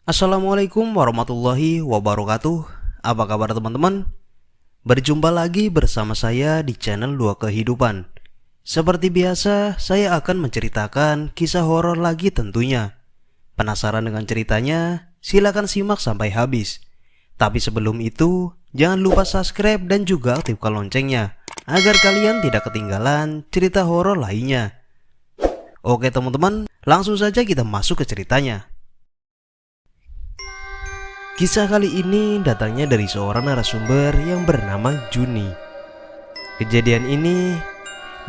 Assalamualaikum warahmatullahi wabarakatuh. Apa kabar teman-teman? Berjumpa lagi bersama saya di channel Dua Kehidupan. Seperti biasa, saya akan menceritakan kisah horor lagi tentunya. Penasaran dengan ceritanya? Silakan simak sampai habis. Tapi sebelum itu, jangan lupa subscribe dan juga aktifkan loncengnya agar kalian tidak ketinggalan cerita horor lainnya. Oke teman-teman, langsung saja kita masuk ke ceritanya. Kisah kali ini datangnya dari seorang narasumber yang bernama Juni. Kejadian ini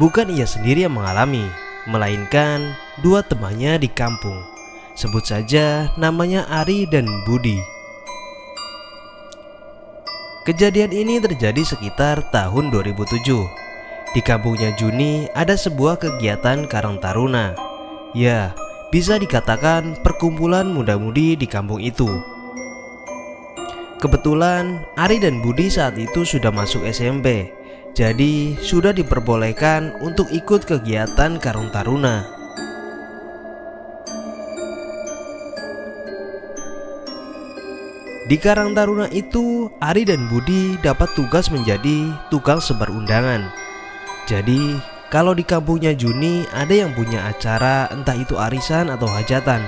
bukan ia sendiri yang mengalami, melainkan dua temannya di kampung. Sebut saja namanya Ari dan Budi. Kejadian ini terjadi sekitar tahun 2007. Di kampungnya Juni ada sebuah kegiatan Karang Taruna. Ya, bisa dikatakan perkumpulan muda-mudi di kampung itu. Kebetulan Ari dan Budi saat itu sudah masuk SMP, jadi sudah diperbolehkan untuk ikut kegiatan Karang Taruna. Di Karang Taruna itu, Ari dan Budi dapat tugas menjadi tukang sebar undangan. Jadi, kalau di kampungnya Juni ada yang punya acara, entah itu arisan atau hajatan,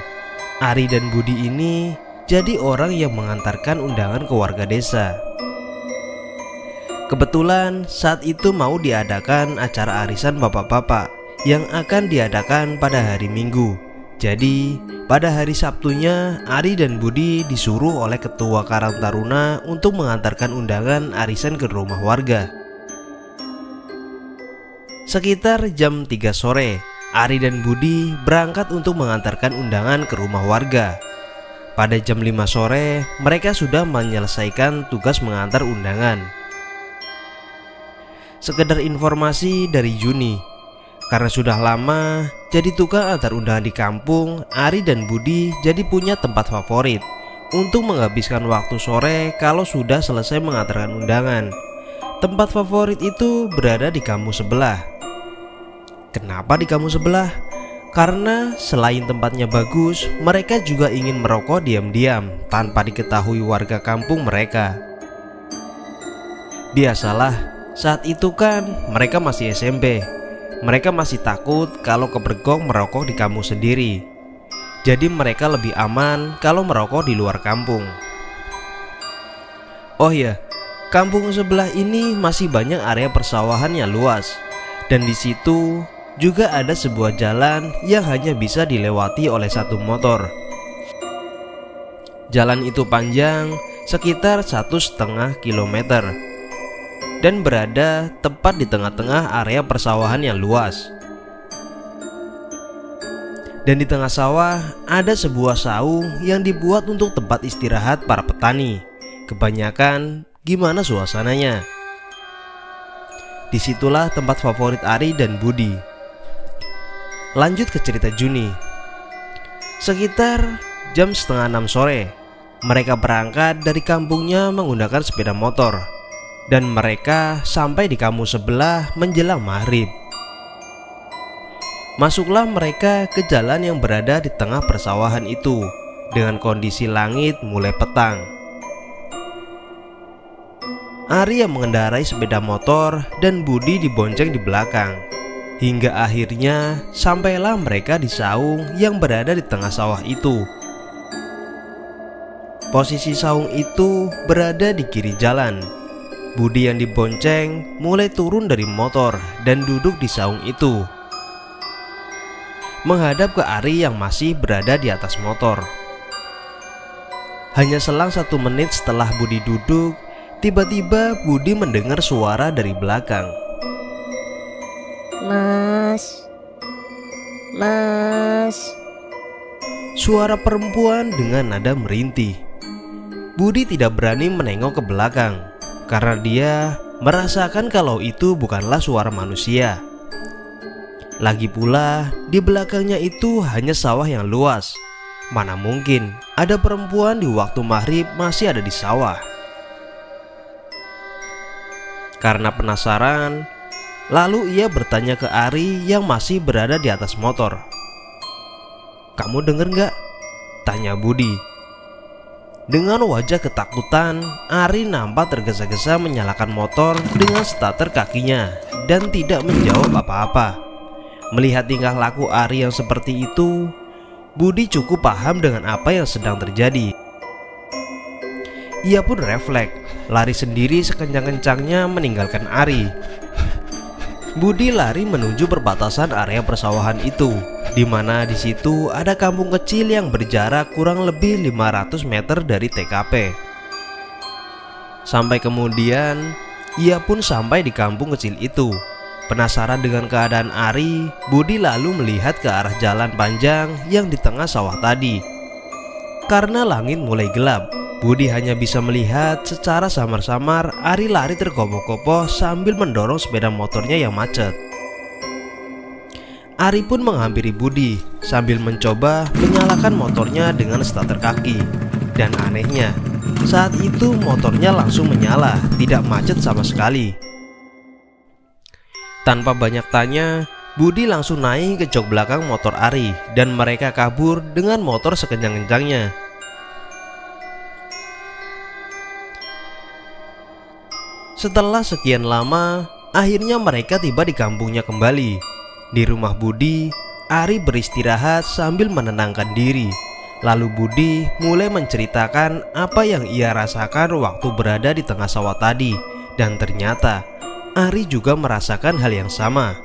Ari dan Budi ini jadi orang yang mengantarkan undangan ke warga desa. Kebetulan saat itu mau diadakan acara arisan bapak-bapak yang akan diadakan pada hari Minggu. Jadi pada hari Sabtunya Ari dan Budi disuruh oleh ketua Karang Taruna untuk mengantarkan undangan arisan ke rumah warga. Sekitar jam 3 sore, Ari dan Budi berangkat untuk mengantarkan undangan ke rumah warga. Pada jam 5 sore, mereka sudah menyelesaikan tugas mengantar undangan. Sekedar informasi dari Juni, karena sudah lama jadi tukang antar undangan di kampung, Ari dan Budi jadi punya tempat favorit untuk menghabiskan waktu sore kalau sudah selesai mengantarkan undangan. Tempat favorit itu berada di kampung sebelah. Kenapa di kampung sebelah? Karena selain tempatnya bagus, mereka juga ingin merokok diam-diam tanpa diketahui warga kampung mereka. Biasalah, saat itu kan mereka masih SMP. Mereka masih takut kalau kebergok merokok di kampung sendiri. Jadi mereka lebih aman kalau merokok di luar kampung. Oh iya, kampung sebelah ini masih banyak area persawahan yang luas. Dan di situ juga ada sebuah jalan yang hanya bisa dilewati oleh satu motor. Jalan itu panjang sekitar 1,5 kilometer dan berada tepat di tengah-tengah area persawahan yang luas. Dan di tengah sawah ada sebuah saung yang dibuat untuk tempat istirahat para petani. Kebanyakan gimana suasananya? Disitulah tempat favorit Ari dan Budi. Lanjut ke cerita Juni. Sekitar jam 5:30 sore, mereka berangkat dari kampungnya menggunakan sepeda motor. Dan mereka sampai di kampung sebelah menjelang maghrib. Masuklah mereka ke jalan yang berada di tengah persawahan itu dengan kondisi langit mulai petang. Ari yang mengendarai sepeda motor dan Budi dibonceng di belakang. Hingga akhirnya sampailah mereka di saung yang berada di tengah sawah itu. Posisi saung itu berada di kiri jalan. Budi yang dibonceng mulai turun dari motor dan duduk di saung itu, menghadap ke Ari yang masih berada di atas motor. Hanya selang 1 menit setelah Budi duduk, tiba-tiba Budi mendengar suara dari belakang. Mas. Suara perempuan dengan nada merintih. Budi tidak berani menengok ke belakang karena dia merasakan kalau itu bukanlah suara manusia. Lagi pula di belakangnya itu hanya sawah yang luas. Mana mungkin ada perempuan di waktu maghrib masih ada di sawah. Karena penasaran, lalu ia bertanya ke Ari yang masih berada di atas motor. "Kamu denger gak?" tanya Budi. Dengan wajah ketakutan, Ari nampak tergesa-gesa menyalakan motor dengan starter kakinya dan tidak menjawab apa-apa. Melihat tingkah laku Ari yang seperti itu, Budi cukup paham dengan apa yang sedang terjadi. Ia pun refleks, lari sendiri sekencang-kencangnya meninggalkan Ari. Budi lari menuju perbatasan area persawahan itu, di mana di situ ada kampung kecil yang berjarak kurang lebih 500 meter dari TKP. Sampai kemudian, ia pun sampai di kampung kecil itu. Penasaran dengan keadaan Ari, Budi lalu melihat ke arah jalan panjang yang di tengah sawah tadi. Karena langit mulai gelap, Budi hanya bisa melihat secara samar-samar Ari lari terkopoh-kopoh sambil mendorong sepeda motornya yang macet. Ari pun menghampiri Budi sambil mencoba menyalakan motornya dengan starter kaki. Dan anehnya, saat itu motornya langsung menyala, tidak macet sama sekali. Tanpa banyak tanya, Budi langsung naik ke jok belakang motor Ari dan mereka kabur dengan motor sekencang-kencangnya. Setelah sekian lama, akhirnya mereka tiba di kampungnya kembali. Di rumah Budi, Ari beristirahat sambil menenangkan diri. Lalu Budi mulai menceritakan apa yang ia rasakan waktu berada di tengah sawah tadi. Dan ternyata Ari juga merasakan hal yang sama.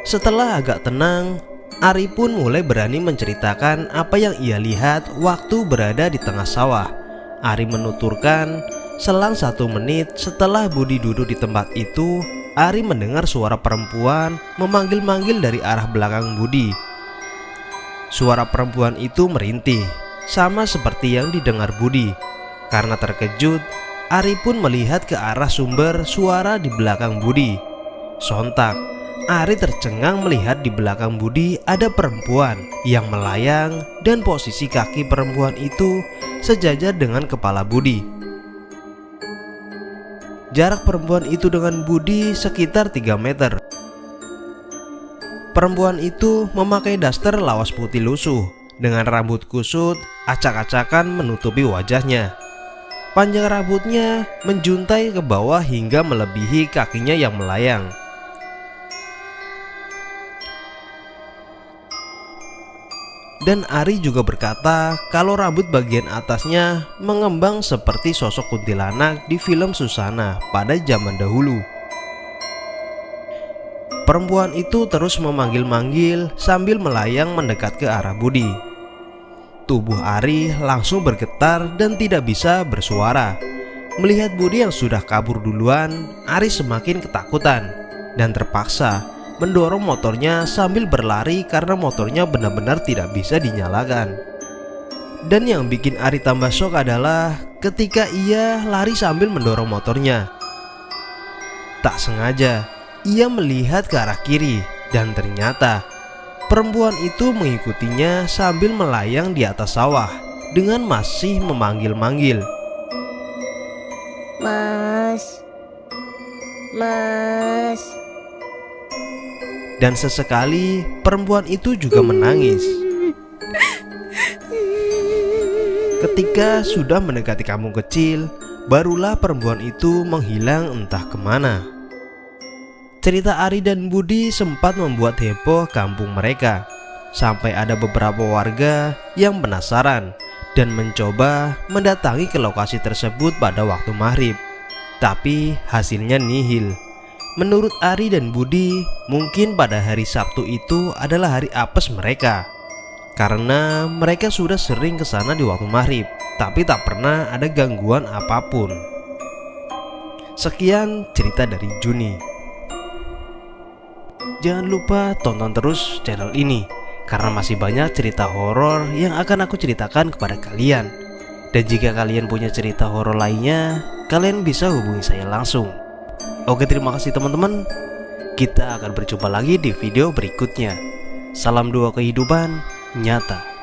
Setelah agak tenang, Ari pun mulai berani menceritakan apa yang ia lihat waktu berada di tengah sawah. Ari menuturkan, selang 1 menit setelah Budi duduk di tempat itu, Ari mendengar suara perempuan memanggil-manggil dari arah belakang Budi. Suara perempuan itu merintih, sama seperti yang didengar Budi. Karena terkejut, Ari pun melihat ke arah sumber suara di belakang Budi. Sontak, Ari tercengang melihat di belakang Budi ada perempuan yang melayang dan posisi kaki perempuan itu sejajar dengan kepala Budi. Jarak perempuan itu dengan Budi sekitar 3 meter. Perempuan itu memakai daster lawas putih lusuh dengan rambut kusut acak-acakan menutupi wajahnya. Panjang rambutnya menjuntai ke bawah hingga melebihi kakinya yang melayang. Dan Ari juga berkata kalau rambut bagian atasnya mengembang seperti sosok kuntilanak di film Susana pada zaman dahulu. Perempuan itu terus memanggil-manggil sambil melayang mendekat ke arah Budi. Tubuh Ari langsung bergetar dan tidak bisa bersuara. Melihat Budi yang sudah kabur duluan, Ari semakin ketakutan dan terpaksa mendorong motornya sambil berlari karena motornya benar-benar tidak bisa dinyalakan. Dan yang bikin Ari tambah shock adalah ketika ia lari sambil mendorong motornya, tak sengaja ia melihat ke arah kiri dan ternyata perempuan itu mengikutinya sambil melayang di atas sawah dengan masih memanggil-manggil, "Mas, Mas." Dan sesekali perempuan itu juga menangis. Ketika sudah mendekati kampung kecil, barulah perempuan itu menghilang entah kemana. Cerita Ari dan Budi sempat membuat heboh kampung mereka. Sampai ada beberapa warga yang penasaran dan mencoba mendatangi ke lokasi tersebut pada waktu maghrib. Tapi hasilnya nihil. Menurut Ari dan Budi, mungkin pada hari Sabtu itu adalah hari apes mereka. Karena mereka sudah sering ke sana di waktu maghrib, tapi tak pernah ada gangguan apapun. Sekian cerita dari Juni. Jangan lupa tonton terus channel ini, karena masih banyak cerita horor yang akan aku ceritakan kepada kalian. Dan jika kalian punya cerita horor lainnya, kalian bisa hubungi saya langsung. Oke, terima kasih teman-teman. Kita akan berjumpa lagi di video berikutnya. Salam dua kehidupan nyata.